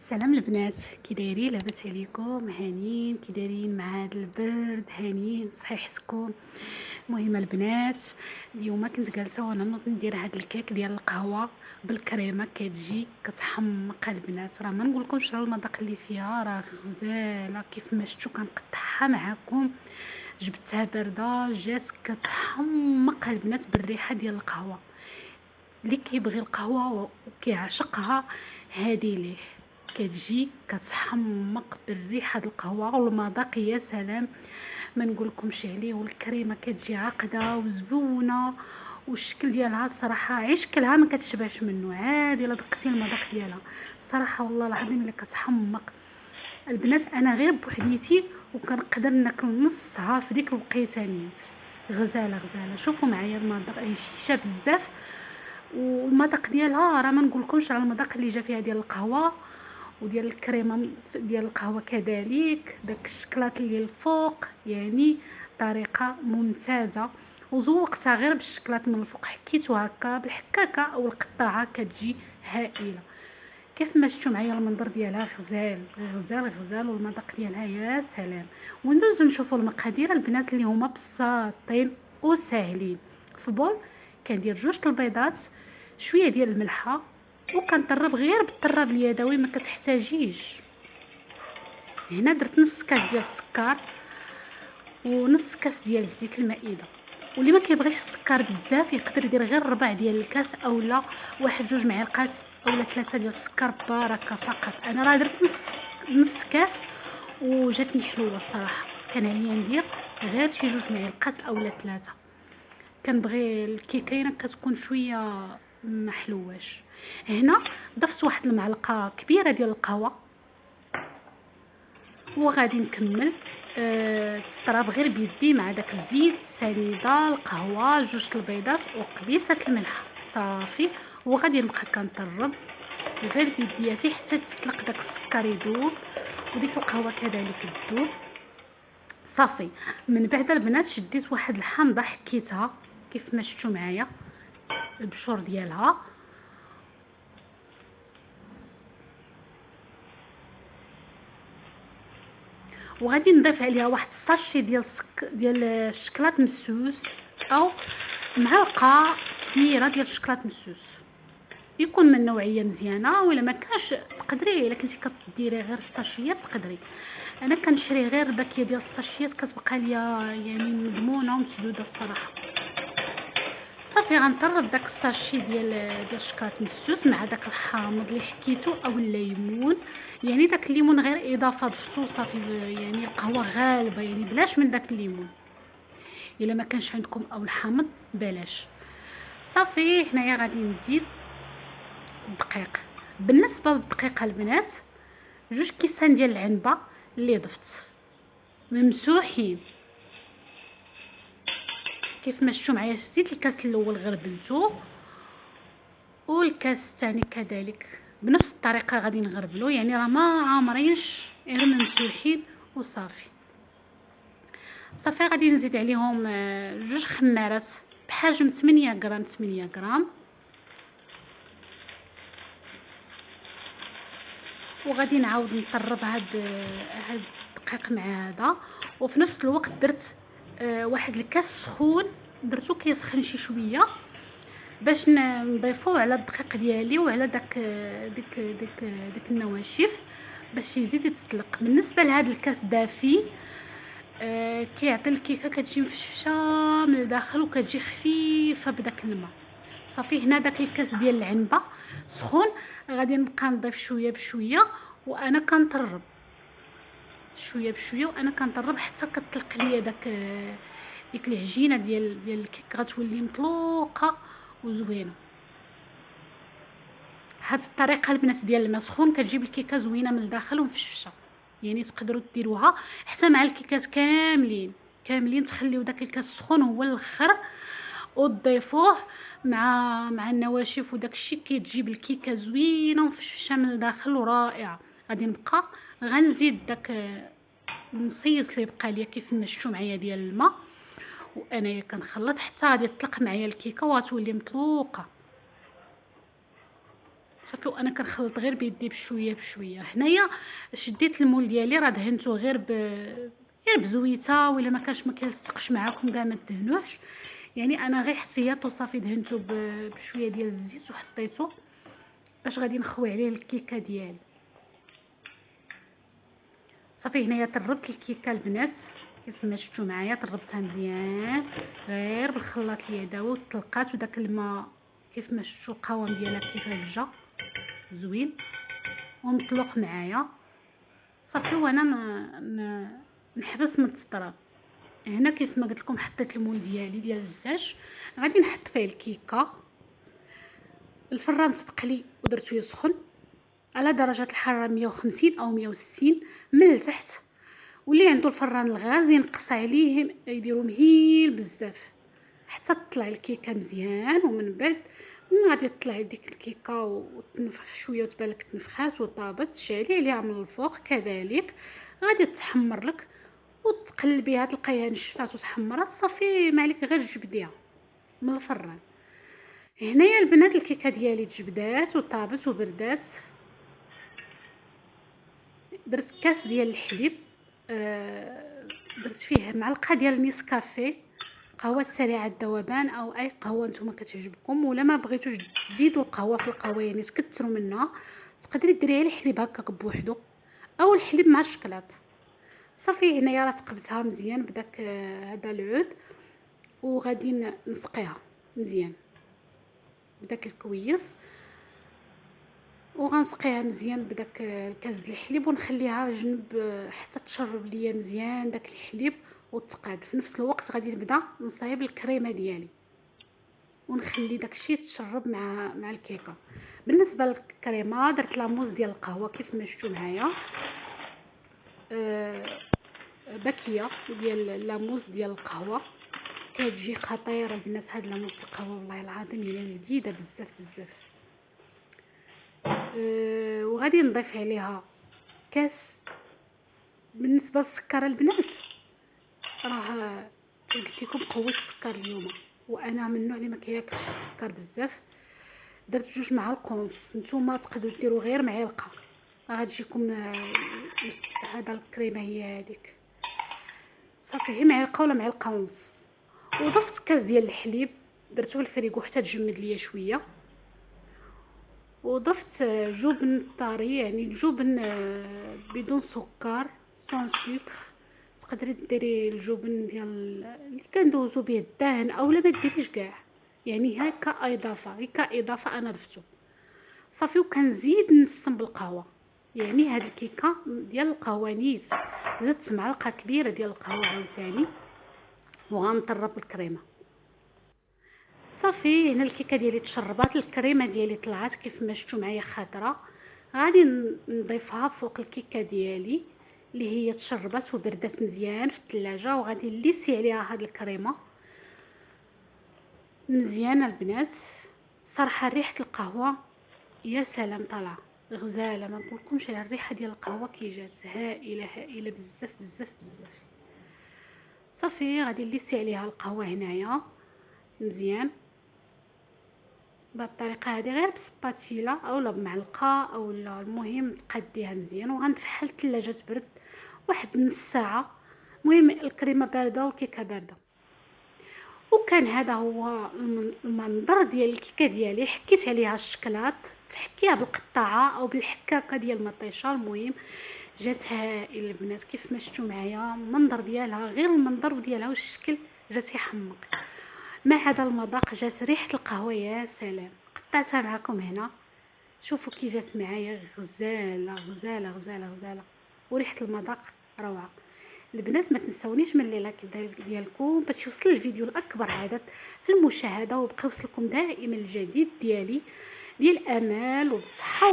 سلام البنات، كي دايرين؟ لاباس عليكم؟ هانيين؟ كي دايرين مع هذا البرد؟ هانيين صحيحتكم؟ المهم البنات، اليوم كنت جالسه وانا نوض ندير هاد الكيك ديال القهوه بالكريمه، كتجي كتحمق البنات. راه ما نقولكمش على المذاق اللي فيها، راه غزاله كيف ما شفتوا كنقطعها معاكم. جبتها بارده جات كتحمق البنات بالريحه ديال القهوه. اللي كيبغي القهوه وكيعشقها هادي ليه، كتجي كتحمق بالريحه د القهوه والمذاق يا سلام. ما نقولكمش عليه، والكريمه كتجي عاقده وزبونه، والشكل ديالها الصراحه عيش كلها ما كتشبعش منه عادي الا دقتي المذاق ديالها. الصراحه والله العظيم الا كتحمق البنات. انا غير بوحديتي وكنقدر ناكل نصها في ديك الوقيته نيت. غزاله غزاله، شوفوا معايا المذاق هشيشه بزاف، والمذاق ديالها راه ما نقولكمش على المذاق اللي جا فيها ديال القهوه وديال الكريمه ديال القهوه كذلك. داك الشكلاط اللي الفوق يعني طريقه ممتازه، وزوقتها غير بالشكلاط من الفوق، حكيتو هكا بالحكاكه او القطاعه كتجي هائله. كيف ما شفتوا معايا المنظر ديالها غزال غزال غزال، والمذاق ديالها يا سلام. وندوزو نشوفوا المقادير البنات اللي هما بساطين وساهلين. في بول كندير 2 البيضات، شويه ديال الملحه، وكنطرب غير بالطراب اليدوي ما كتحتاجيش. هنا درت نص كاس ديال السكر ونص كاس ديال الزيت المائده. واللي ما كيبغيش السكر بزاف يقدر يدير غير ربع ديال الكاس اولا 1 2 معالق اولا 3 ديال السكر بركه فقط. انا راه درت نص كاس وجاتني حلوه الصراحه. كان عليا ندير غير شي 2 معالق اولا 3. كنبغي الكيكينه كتكون شويه محلواش. هنا ضفت واحد المعلقه كبيره ديال القهوه، وغادي نكمل تطراب غير بيدي مع داك الزيت، السنيده، القهوه، 2 البيضات وقبيصه الملح صافي. وغادي نبقى كنطرب غير بيدياتي حتى تطلق داك السكر يذوب وديك القهوه كذلك تذوب صافي. من بعد البنات شديت واحد الحامضه حكيتها كيف ما شفتوا معايا البشور ديالها، وغادي نضيف عليها واحد الساشي ديال الشكلاط مسوس، او معلقه كبيره ديال الشكلاط مسوس، يكون من نوعيه مزيانه. ولا ما كانش تقدري الا كنتي كديري غير الساشيات تقدري. انا كنشري غير الباكيه ديال الساشيات كتبقى ليا يعني مضمونه ومسدوده الصراحه. صافي غنطرب داك الساشي ديال الشكلاط مسوس مع داك الحامض اللي حكيتو او الليمون. يعني داك الليمون غير اضافه ضفتو صافي، يعني القهوه غالبه يعني بلاش من داك الليمون. الا ما كانش عندكم او الحامض بلاش. صافي هنايا غادي نزيد الدقيق. بالنسبه للدقيق البنات 2 كيسان ديال العنبه اللي ضفت ممسوحين كيف ما شفتوا معايا. زيت الكاس الاول غربلتو والكاس الثاني كذلك بنفس الطريقه غادي نغربلو، يعني راه ما عامرينش غير ممسوحين وصافي. صافي غادي نزيد عليهم 2 خمارات بحجم 8 غرام 8 غرام، وغادي نعاود نطرب هاد الدقيق مع هذا. وفي نفس الوقت درت واحد الكاس سخون، درتو كيسخن شي شويه باش نضيفوه على الدقيق ديالي وعلى ديك النواشف باش يزيد يتسلق. بالنسبه لهذا الكاس دافي كيعطي الكيكه كتجي مفشفشه من الداخل وكتجي خفيفه بداك الماء. صافي هنا داك الكاس ديال العنبه سخون، غادي نبقى نضيف شويه بشويه وانا كنطرب شويه بشويه وانا كنطرب حتى كتطلق ليا ديك العجينه ديال الكيك غتولي مطلوقه وزوينه. هاد الطريقه البنات ديال الماء سخون كتجيب الكيكه زوينه من الداخل ومفشفشه. يعني تقدروا ديروها حتى مع الكيكات كاملين تخليو داك الكاس سخون هو الاخر وتضيفوه مع النواشف وداك الشيء كيتجيب الكيكه زوينه ومفشفشه من الداخل ورائعه. غادي نبقى غنزيد داك النصيص اللي بقى ليا كيف ما شفتوا معايا ديال الماء، وانايا كنخلط حتى غادي تطلق معايا الكيكه وغتولي مطلوقه صافي. وانا كنخلط غير بيدي بشويه بشويه. هنايا شديت المول ديالي راه دهنته غير بزويته، ولا ما كانش ما كيلصقش معاكم كاع ما دهنوهش. يعني انا غير احتياط وصافي دهنته بشويه ديال الزيت وحطيته باش غادي نخوي عليه الكيكه ديالي. صافي هنايا طربت الكيكه البنات كيف ما شفتوا معايا، طربتها مزيان غير بالخلاط اليدوي وطلقات، وداك الماء كيف ما شفتوا القوام ديالها كيفاش جا زوين ومطلوق معايا. صافي وانا نحبس من التطراب. هنا كيف ما قلت لكم حطيت المول ديالي ديال الزاج، غادي نحط فيه الكيكه. الفران سبق لي ودرتو يسخن على درجه الحراره 150 او 160 من التحت، واللي عنده الفران الغاز ينقص عليه يديرو مهيل بزاف حتى تطلع الكيكه مزيان. ومن بعد غادي تطلع ديك الكيكه وتنفخ شويه وتبان لك تنفخات وطابت، شعلي عليها من الفوق كذلك غادي تحمر لك وتقلبيها تلقايها نشفات وتحمرات. صافي ما عليك غير تجبديها من الفران. هنايا البنات الكيكه ديالي تجبدات وطابت وبردات. درت كاس ديال الحليب، درت فيه معلقه ديال نيسكافيه، قهوه سريعه الذوبان او اي قهوه نتوما كتعجبكم، ولا ما بغيتوش تزيدوا القهوه في القهوه يعني تكثروا منها، تقدري ديري على الحليب هكاك بوحدو او الحليب مع الشكلاط. صافي هنايا راه تقبتها مزيان بداك هذا العود، وغادي نسقيها مزيان بداك الكويس، وغنسقيها مزيان بداك الكاس ديال الحليب ونخليها جنب حتى تشرب ليا مزيان داك الحليب وتقاد. في نفس الوقت غادي نبدا نصايب الكريمه ديالي ونخلي داكشي يتشرب مع الكيكه. بالنسبه للكريمه درت لاموز ديال القهوه كيف ما شفتوا معايا، باكيه ديال لاموز ديال القهوه كتجي خطيره البنات. هاد لاموز القهوه والله العظيم هي لذيذه بزاف بزاف. وغادي نضيف عليها كاس. بالنسبه للسكر البنات راه قلت لكم قوه السكر اليوم، وانا من النوع اللي ما كياكلش السكر بزاف. درت 2 معالق ونص، نتوما تقدروا ديروا غير معلقه غتجيكم هذا الكريمه هي هذيك. صافي هي معلقه ولا معلقه ونص. وضفت كاس ديال الحليب درتو في الفريغو حتى تجمد ليا شويه، وضفت جبن طري يعني جبن بدون سكر سون سكر. تقدري ديري الجبن ديال اللي كندوزو به الدهن اولا ما ديريش كاع، يعني هكا اضافه انا ضفتو. صافي وكنزيد نسم بالقهوه، يعني هاد الكيكه ديال القهوه نيت زدت معلقه كبيره ديال القهوه عاوتاني وغنطرب الكريمه. صافي هنا الكيكه ديالي تشربات، الكريمه ديالي طلعت كيف ما شفتوا معايا خضره. غادي نضيفها فوق الكيكه ديالي اللي هي تشربات وبردات مزيان في الثلاجه، وغادي نليسي عليها هاد الكريمه مزيانه البنات. صراحه ريحه القهوه يا سلام طالعه غزاله، ما نقولكمش على الريحه ديال القهوه كي جات هائله بزاف بزاف بزاف. صافي غادي نليسي عليها القهوه هنايا مزيان بهذه الطريقه هذه، غير بسباتيلا اولا بمعلقه اولا المهم تقديها مزيان. وغنفحل الثلاجه تبرد واحد نص ساعه. المهم الكريمه بارده والكيكه بارده. وكان هذا هو المنظر ديال الكيكه ديالي. حكيت عليها الشكلاط، تحكيها بالقطاعه او بالحكاكه ديال المطيشه، المهم جات هائله البنات كيف ما شفتوا معايا. المنظر ديالها غير المنظر ديالها والشكل جات يحمق. مع هذا المذاق جات ريحه القهوه يا سلام. قطعتها معكم هنا شوفوا كي جات معايا غزاله غزاله غزاله غزاله، وريحه المذاق روعه. البنات ما تنسونيش من اللايك ديالكم باش يوصل الفيديو لاكبر عدد في المشاهده، ويبقى يوصلكم دائما الجديد ديالي ديال امال وبصحه.